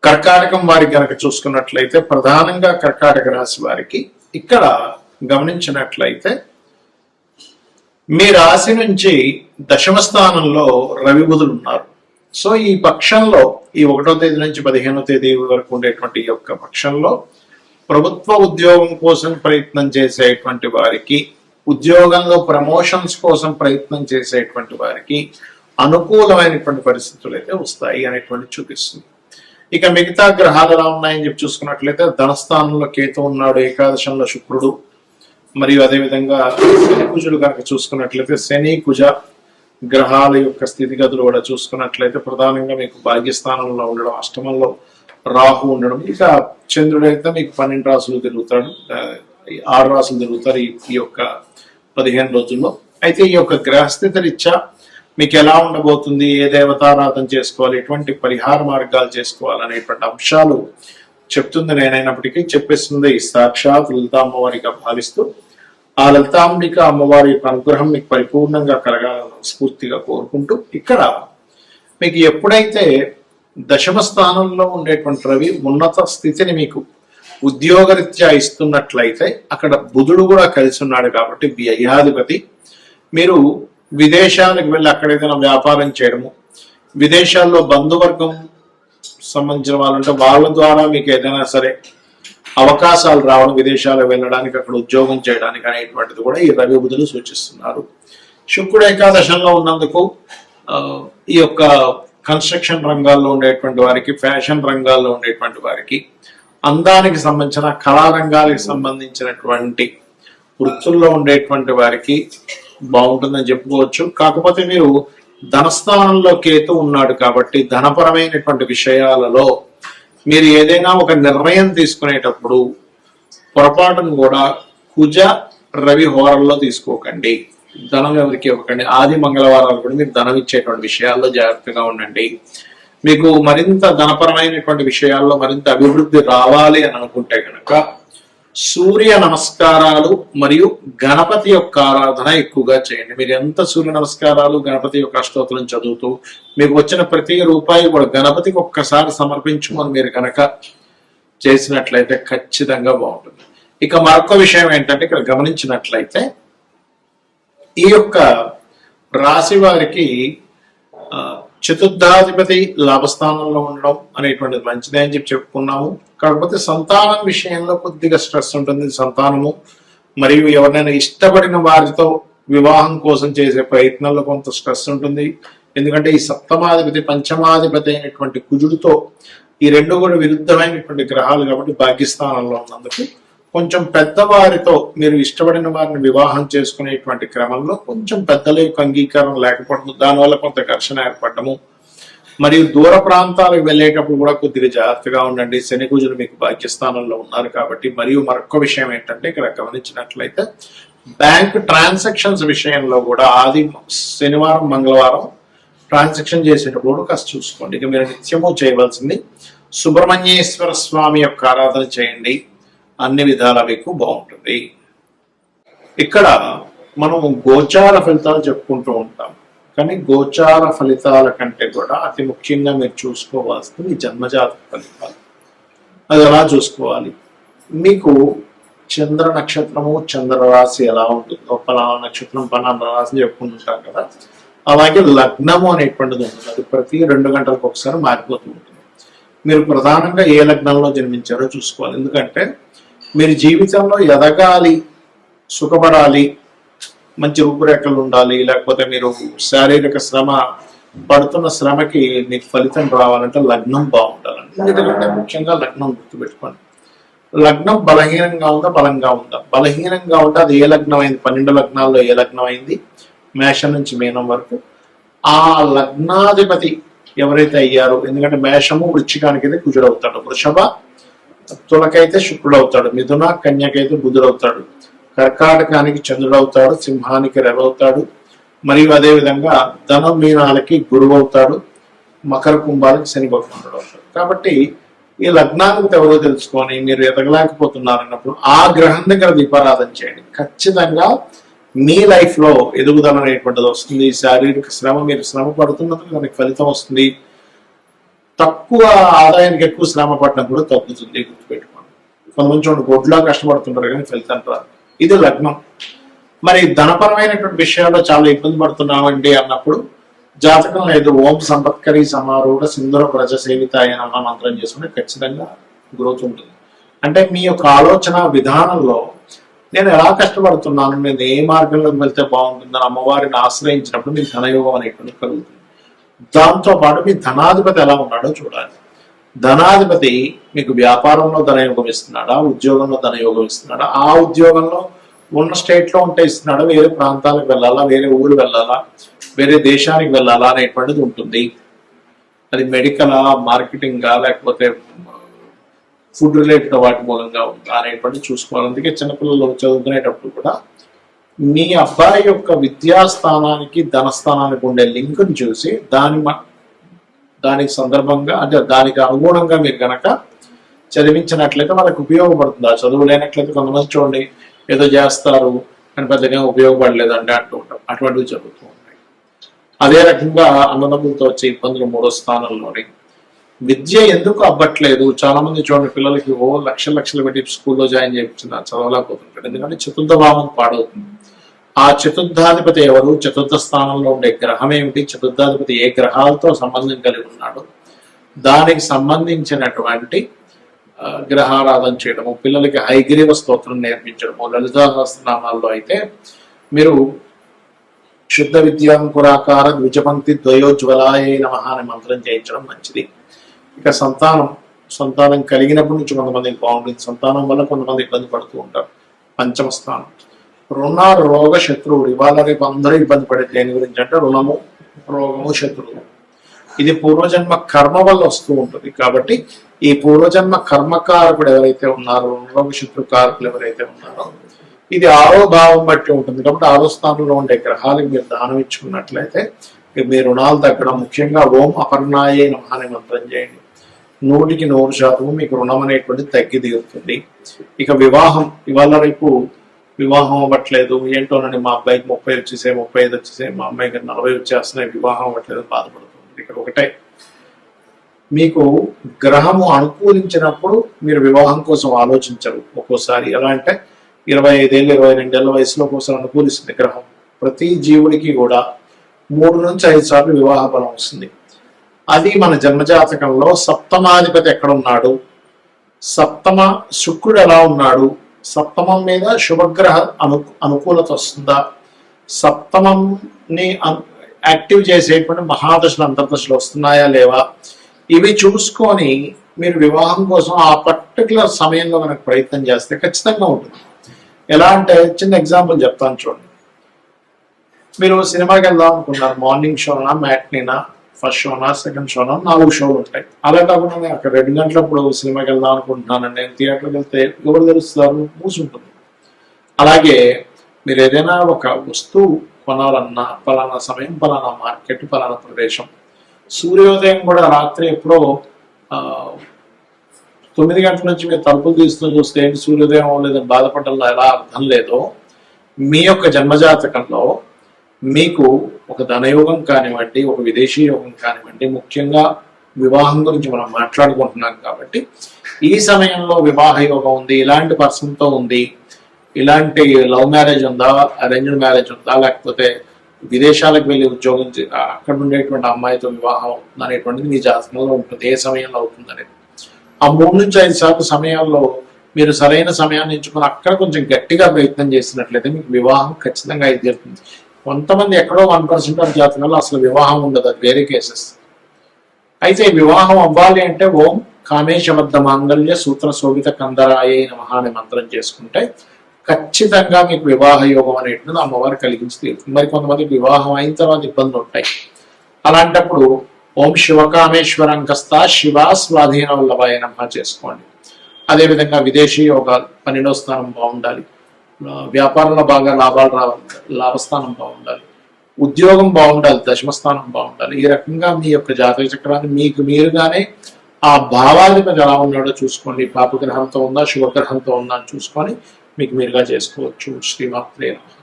కర్కాటకం వారికి కనుక చూసుకున్నట్లయితే ప్రధానంగా కర్కాటక రాశి వారికి ఇక్కడ గమనించినట్లయితే మీ రాశి నుంచి దశమ స్థానంలో రవి బుధులు ఉన్నారు. సో ఈ పక్షంలో ఈ 1వ తేదీ నుంచి 15వ తేదీ వరకు ఉండేటువంటి యొక్క పక్షంలో ప్రభుత్వ ఉద్యోగం కోసం ప్రయత్నం చేసేటువంటి వారికి, ఉద్యోగంలో ప్రమోషన్స్ కోసం ప్రయత్నం చేసేటువంటి వారికి అనుకూలమైనటువంటి పరిస్థితులు అయితే వస్తాయి అనేటువంటి చూపిస్తుంది. ఇక మిగతా గ్రహాలు ఎలా ఉన్నాయని చెప్పి చూసుకున్నట్లయితే ధనస్థానంలో కేతు ఉన్నాడు, ఏకాదశంలో శుక్రుడు, మరియు అదేవిధంగా శని కుజులు కనుక చూసుకున్నట్లయితే శని కుజ గ్రహాల యొక్క స్థితిగతులు కూడా చూసుకున్నట్లయితే ప్రధానంగా మీకు భాగ్యస్థానంలో ఉండడం, అష్టమంలో రాహు ఉండడం. ఇక చంద్రుడు అయితే మీకు 12 రాసులు తిరుగుతాడు, 6 రాసులు తిరుగుతారు ఈ యొక్క 15 రోజుల్లో. అయితే ఈ యొక్క గ్రహస్థితి రీత్యా మీకు ఎలా ఉండబోతుంది, ఏ దేవతారాధన చేసుకోవాలి, ఎటువంటి పరిహార మార్గాలు చేసుకోవాలి అనేటువంటి అంశాలు చెప్తుంది. నేనైనప్పటికీ చెప్పేస్తుంది సాక్షాత్ లలితా అమ్మవారిగా భావిస్తూ ఆ లలితాంబిక అమ్మవారి యొక్క అనుగ్రహం మీకు పరిపూర్ణంగా కలగాలని స్ఫూర్తిగా కోరుకుంటూ, ఇక్కడ మీకు ఎప్పుడైతే దశమ స్థానంలో ఉండేటువంటి రవి ఉన్నత స్థితిని మీకు ఉద్యోగరీత్యా ఇస్తున్నట్లయితే అక్కడ బుధుడు కూడా కలిసి ఉన్నాడు కాబట్టి వ్యయాధిపతి, మీరు విదేశాలకు వెళ్ళి అక్కడ ఏదైనా వ్యాపారం చేయడము, విదేశాల్లో బంధువర్గం సంబంధించిన వాళ్ళంటే వాళ్ళ ద్వారా మీకు ఏదైనా సరే అవకాశాలు రావడం, విదేశాలకు వెళ్ళడానికి, అక్కడ ఉద్యోగం చేయడానికి అనేటువంటిది కూడా ఈ రవి బుధులు సూచిస్తున్నారు. శుక్రుడు ఏకాదశంలో ఉన్నందుకు ఈ యొక్క కన్స్ట్రక్షన్ రంగాల్లో ఉండేటువంటి వారికి, ఫ్యాషన్ రంగాల్లో ఉండేటువంటి వారికి, అందానికి సంబంధించిన కళారంగాలకు సంబంధించినటువంటి వృత్తుల్లో ఉండేటువంటి వారికి బాగుంటుందని చెప్పుకోవచ్చు. కాకపోతే మీరు ధనస్థానంలో కేతు ఉన్నాడు కాబట్టి ధనపరమైనటువంటి విషయాలలో మీరు ఏదైనా ఒక నిర్ణయం తీసుకునేటప్పుడు పొరపాటును కూడా కుజ రవి హోరల్లో తీసుకోకండి, ధనం ఎవరికి ఇవ్వకండి. ఆది మంగళవారాలు కూడా మీరు ధనం ఇచ్చేటువంటి విషయాల్లో జాగ్రత్తగా ఉండండి. మీకు మరింత ధనపరమైనటువంటి విషయాల్లో మరింత అభివృద్ధి రావాలి అని అనుకుంటే కనుక సూర్య నమస్కారాలు మరియు గణపతి యొక్క ఆరాధన ఎక్కువగా చేయండి. మీరు ఎంత సూర్య నమస్కారాలు, గణపతి యొక్క అష్టోత్తరం చదువుతూ మీకు వచ్చిన ప్రతి రూపాయి కూడా గణపతికి ఒక్కసారి సమర్పించుకొని మీరు కనుక చేసినట్లయితే ఖచ్చితంగా బాగుంటుంది. ఇక మరొక విషయం ఏంటంటే ఇక్కడ గమనించినట్లయితే ఈ యొక్క రాశి వారికి చతుర్థాధిపతి లాభస్థానంలో ఉండడం అనేటువంటిది మంచిదే అని చెప్పి చెప్పుకున్నాము. కాకపోతే సంతానం విషయంలో కొద్దిగా స్ట్రెస్ ఉంటుంది. సంతానము మరియు ఎవరినైనా ఇష్టపడిన వారితో వివాహం కోసం చేసే ప్రయత్నంలో కొంత స్ట్రెస్ ఉంటుంది. ఎందుకంటే ఈ సప్తమాధిపతి పంచమాధిపతి అయినటువంటి కుజుడితో ఈ రెండు కూడా విరుద్ధమైనటువంటి గ్రహాలు కాబట్టి భాగ్యస్థానంలో ఉన్నందుకు కొంచెం పెద్దవారితో మీరు ఇష్టపడిన వారిని వివాహం చేసుకునేటువంటి క్రమంలో కొంచెం పెద్దల యొక్క అంగీకారం లేకపోవడం, దానివల్ల కొంత ఘర్షణ ఏర్పడము, మరియు దూర ప్రాంతాలకు వెళ్ళేటప్పుడు కూడా కొద్దిగా జాగ్రత్తగా ఉండండి. శని కుజులు మీకు భాగ్యస్థానంలో ఉన్నారు కాబట్టి. మరియు మరొక విషయం ఏంటంటే ఇక్కడ గమనించినట్లయితే బ్యాంక్ ట్రాన్సాక్షన్స్ విషయంలో కూడా ఆది శనివారం మంగళవారం ట్రాన్సాక్షన్ చేసేటప్పుడు కాస్త చూసుకోండి. ఇక మీరు నిత్యము చేయవలసింది సుబ్రహ్మణ్యేశ్వర స్వామి యొక్క ఆరాధన చేయండి, అన్ని విధాలా మీకు బాగుంటుంది. ఇక్కడ మనం గోచార ఫలితాలు చెప్పుకుంటూ ఉంటాం, కానీ గోచార ఫలితాల కంటే కూడా అతి ముఖ్యంగా మీరు చూసుకోవాల్సింది జన్మజాతక ఫలితాలు. అది ఎలా చూసుకోవాలి? మీకు చంద్ర నక్షత్రము, చంద్రరాశి ఎలా ఉంటుందో, పలానా నక్షత్రం పలానా రాశి చెప్పుకుంటుంటాం కదా, అలాగే లగ్నము అనేటువంటిది ఉంటుంది. అది ప్రతి 2 గంటలకు ఒకసారి మారిపోతూ ఉంటుంది. మీరు ప్రధానంగా ఏ లగ్నంలో జన్మించారో చూసుకోవాలి. ఎందుకంటే మీరు జీవితంలో ఎదగాలి, సుఖపడాలి, మంచి రూపురేఖలు ఉండాలి, లేకపోతే మీరు శారీరక శ్రమ పడుతున్న శ్రమకి మీకు ఫలితం రావాలంటే లగ్నం బాగుండాలండి. ఎందుకంటే ముఖ్యంగా లగ్నం గుర్తుపెట్టుకోండి. లగ్నం బలహీనంగా ఉందా, బలంగా ఉందా? బలహీనంగా ఉంటే అది ఏ లగ్నం అయింది? 12 లగ్నాల్లో ఏ లగ్నం అయింది? మేషం నుంచి మీనం వరకు. ఆ లగ్నాధిపతి ఎవరైతే అయ్యారో, ఎందుకంటే మేషము వృశ్చికానికి అయితే కుజుడు అవుతాడు, వృషభ తులకైతే శుక్రుడు అవుతాడు, మిథున కన్యకైతే బుధుడు అవుతాడు, కర్కాటకానికి చంద్రుడు అవుతాడు, సింహానికి రవి అవుతాడు, మరియు అదేవిధంగా ధనం మీనాలకి గురువు అవుతాడు, మకర కుంభాలకి శని భగవానుడు అవుతాడు. కాబట్టి ఈ లగ్నాధిపతి ఎవరో తెలుసుకొని మీరు ఎదగలేకపోతున్నారు అన్నప్పుడు ఆ గ్రహం దగ్గర దీపారాధన చేయండి. ఖచ్చితంగా మీ లైఫ్ లో ఎదుగుదల అనేటువంటిది వస్తుంది. శారీరక శ్రమ, మీరు శ్రమ పడుతున్నందుకు దానికి ఫలితం వస్తుంది. తక్కువ ఆదాయానికి ఎక్కువ శ్రమ పడడం కూడా తగ్గుతుంది, గుర్తుపెట్టుకోండి. కొంతమంది చూడండి గొడ్లా కష్టపడుతుంటారు కానీ ఫలితం రాదు. ఇది లగ్నం. మరి ధనపరమైనటువంటి విషయాల్లో చాలా ఇబ్బంది పడుతున్నామండి అన్నప్పుడు జాతకం లేదు ఓం సంపత్కరి సమారూఢ సింధుర ప్రజ సేవిత అయిన మంత్రం చేసుకుంటే ఖచ్చితంగా గ్రోత్ ఉంటుంది. అంటే మీ యొక్క ఆలోచన విధానంలో నేను ఎలా కష్టపడుతున్నాను, నేను ఏ మార్గంలోకి వెళ్తే బాగుంటుందని అమ్మవారిని ఆశ్రయించినప్పుడు మీకు ధనయోగం అనేటువంటి కలుగుతుంది. దాంతో పాటు మీ ధనాధిపతి ఎలా ఉన్నాడో చూడాలి. ధనాధిపతి మీకు వ్యాపారంలో ధనయోగం ఇస్తున్నాడా, ఉద్యోగంలో ధనయోగం ఇస్తున్నాడా, ఆ ఉద్యోగంలో ఉన్న స్టేట్ లో ఉంటే ఇస్తున్నాడా, వేరే ప్రాంతాలకు వెళ్ళాలా, వేరే ఊరు వెళ్ళాలా, వేరే దేశానికి వెళ్ళాలా అనేటువంటిది ఉంటుంది. అది మెడికలా, మార్కెటింగా, లేకపోతే ఫుడ్ రిలేటెడ్ వాటి మూలంగా ఉందా అనేటువంటి చూసుకోవాలి. అందుకే చిన్నపిల్లలు చదువుకునేటప్పుడు కూడా మీ అబ్బాయి యొక్క విద్యాస్థానానికి ధనస్థానానికి ఉండే లింక్ని చూసి దానికి సందర్భంగా అంటే దానికి అనుగుణంగా మీరు కనుక చదివించినట్లయితే వాళ్ళకి ఉపయోగపడుతుంది. ఆ చదువు లేనట్లయితే కొంతమంది చూడండి ఏదో చేస్తారు కానీ పెద్దగా ఉపయోగపడలేదు అంటే అంటూ ఉంటాం. అటువంటివి జరుగుతూ ఉంటాయి. అదే రకంగా అన్నదమ్ములతో వచ్చే ఇబ్బందులు 3వ స్థానంలోని విద్య ఎందుకు అవ్వట్లేదు. చాలా మంది చూడండి పిల్లలకి లక్షలు పెట్టి స్కూల్లో జాయిన్ చేయించిన చదవలేకపోతుంటాడు. ఎందుకంటే చతుర్థ భావం పాడవుతుంది. ఆ చతుర్థాధిపతి ఎవరు, చతుర్థ స్థానంలో ఉండే గ్రహం ఏమిటి, చతుర్థాధిపతి ఏ గ్రహాలతో సంబంధం కలిగి ఉన్నాడు, దానికి సంబంధించినటువంటి గ్రహారాధన చేయడము, పిల్లలకి హైగ్రీవ స్తోత్రం నేర్పించడము. లలితా సహస్రనామాల్లో అయితే మీరు శుద్ధ విద్యాంకురాకార ద్విజపంక్తి ద్వయోజ్వలాయ నమః అనే మంత్రం చేయించడం మంచిది. ఇక సంతానం కలిగినప్పటి నుంచి కొంతమందికి బాగుంటుంది. సంతానం వల్ల కొంతమంది ఇబ్బంది పడుతూ ఉంటారు. 5వ స్థానం రుణ రోగ శత్రువులు. ఇవాళ రేపు అందరూ ఇబ్బంది పడేది దేని గురించి అంటే రుణము, రోగము, శత్రువు. ఇది పూర్వజన్మ కర్మ వల్ల వస్తూ ఉంటుంది. కాబట్టి ఈ పూర్వజన్మ కర్మకారకుడు ఎవరైతే ఉన్నారో, రుణరోగ శత్రు కారకులు ఎవరైతే ఉన్నారో, ఇది 6వ భావం బట్టి ఉంటుంది. కాబట్టి 6వ స్థానంలో ఉండే గ్రహాలకు మీరు దానం ఇచ్చుకున్నట్లయితే మీ రుణాలు తగ్గడం. ముఖ్యంగా ఓం అపర్ణాయే నమః అనే మంత్రం చేయండి. 100% మీకు రుణం అనేటువంటిది తగ్గి తీరుతుంది. ఇక వివాహం, ఇవాళ రేపు వివాహం అవ్వట్లేదు ఏంటోనండి, మా అబ్బాయికి 30 వచ్చేసాయి, 35 వచ్చేసాయి, మా అమ్మాయికి 40 వచ్చేస్తున్నాయి, వివాహం అవ్వట్లేదు బాధపడుతుంది. ఇక్కడ ఒకటే, మీకు గ్రహము అనుకూలించినప్పుడు మీరు వివాహం కోసం ఆలోచించరు. ఒక్కోసారి ఎలా అంటే 25 ఏళ్ళు 22 ఏళ్ళ వయసులో కోసం అనుకూలిస్తుంది గ్రహం. ప్రతి జీవుడికి కూడా 3 నుంచి 5 సార్లు వివాహ బలం వస్తుంది. అది మన జన్మజాతకంలో సప్తమాధిపతి ఎక్కడ ఉన్నాడు, సప్తమ శుక్రుడు ఎలా ఉన్నాడు, సప్తమం మీద శుభగ్రహ అనుకూలత వస్తుందా, సప్తమంని యాక్టివ్ చేసేటువంటి మహాదశలు అంతర్దశలు వస్తున్నాయా లేవా, ఇవి చూసుకొని మీరు వివాహం కోసం ఆ పర్టికులర్ సమయంలో మనకు ప్రయత్నం చేస్తే ఖచ్చితంగా ఉంటుంది. ఎలా అంటే చిన్న ఎగ్జాంపుల్ చెప్తాను చూడండి. మీరు సినిమాకి వెళ్దాం అనుకున్నారు, మార్నింగ్ షోనా, మ్యాట్నీనా, ఫస్ట్ షోనా, సెకండ్ షోనా, 4 షోలు ఉంటాయి. అలా కాకుండా నేను అక్కడ 2 గంటలప్పుడు సినిమాకి వెళ్దాం అనుకుంటున్నాను, నేను థియేటర్కి వెళ్తే ఎవరు తెలుస్తారు, మూసుంటుంది. అలాగే మీరు ఏదైనా ఒక వస్తువు కొనాలన్నా పలానా సమయం, పలానా మార్కెట్, పలానా ప్రదేశం. సూర్యోదయం కూడా రాత్రి ఎప్పుడో 9 గంటల నుంచి మీరు తలుపులు తీస్తూ చూస్తే ఏంటి సూర్యోదయం అవ్వలేదని బాధపడడంలో ఎలా అర్థం లేదో, మీ యొక్క జన్మజాతకంలో మీకు ఒక ధనయోగం కానివ్వండి, ఒక విదేశీ యోగం కానివ్వండి, ముఖ్యంగా వివాహం గురించి మనం మాట్లాడుకుంటున్నాం కాబట్టి ఈ సమయంలో వివాహ యోగం ఉంది, ఇలాంటి పర్సన్తో ఉంది, ఇలాంటి లవ్ మ్యారేజ్ ఉందా, అరేంజ్డ్ మ్యారేజ్ ఉందా, లేకపోతే విదేశాలకు వెళ్ళి ఉద్యోగం అక్కడ ఉండేటువంటి అమ్మాయితో వివాహం అవుతుంది అనేటువంటిది మీ జాతకంలో ఉంటుంది. ఏ సమయంలో అవుతుంది అనేది ఆ 3 నుంచి 5 సార్లు సమయాల్లో మీరు సరైన సమయాన్ని ఎంచుకొని అక్కడ కొంచెం గట్టిగా ప్రయత్నం చేసినట్లయితే మీకు వివాహం ఖచ్చితంగా ఇది జరుగుతుంది. కొంతమంది ఎక్కడో 1% ఆఫ్ జాతకంలో అసలు వివాహం ఉండదు, అది వేరే కేసెస్. అయితే వివాహం అవ్వాలి అంటే ఓం కామేశబద్ధ మాంగళ్య సూత్ర శోభిత కందరాయ నమః అనే మంత్రం చేసుకుంటే ఖచ్చితంగా మీకు వివాహ యోగం అనేటువంటిది అమ్మవారు కలిగించి తీరుతుంది. మరి కొంతమందికి వివాహం అయిన తర్వాత ఇబ్బందులు ఉంటాయి. అలాంటప్పుడు ఓం శివకామేశ్వరంకస్త శివ స్వాధీన వల్లభాయ నమః చేసుకోండి. అదేవిధంగా విదేశీ యోగాలు, 12వ స్థానం బాగుండాలి, వ్యాపారంలో బాగా లాభాలు రావాలి, లాభస్థానం బాగుండాలి, ఉద్యోగం బాగుండాలి, 10వ స్థానం బాగుండాలి. ఈ రకంగా మీ యొక్క జాతక చక్రాన్ని మీకు మీరుగానే ఆ భావాధిపతి ఎలా ఉన్నాడో చూసుకోండి. పాపగ్రహంతో ఉందా, శుభగ్రహంతో ఉందా అని చూసుకొని మీకు మీరుగా చేసుకోవచ్చు. శ్రీమాత్రే నమః.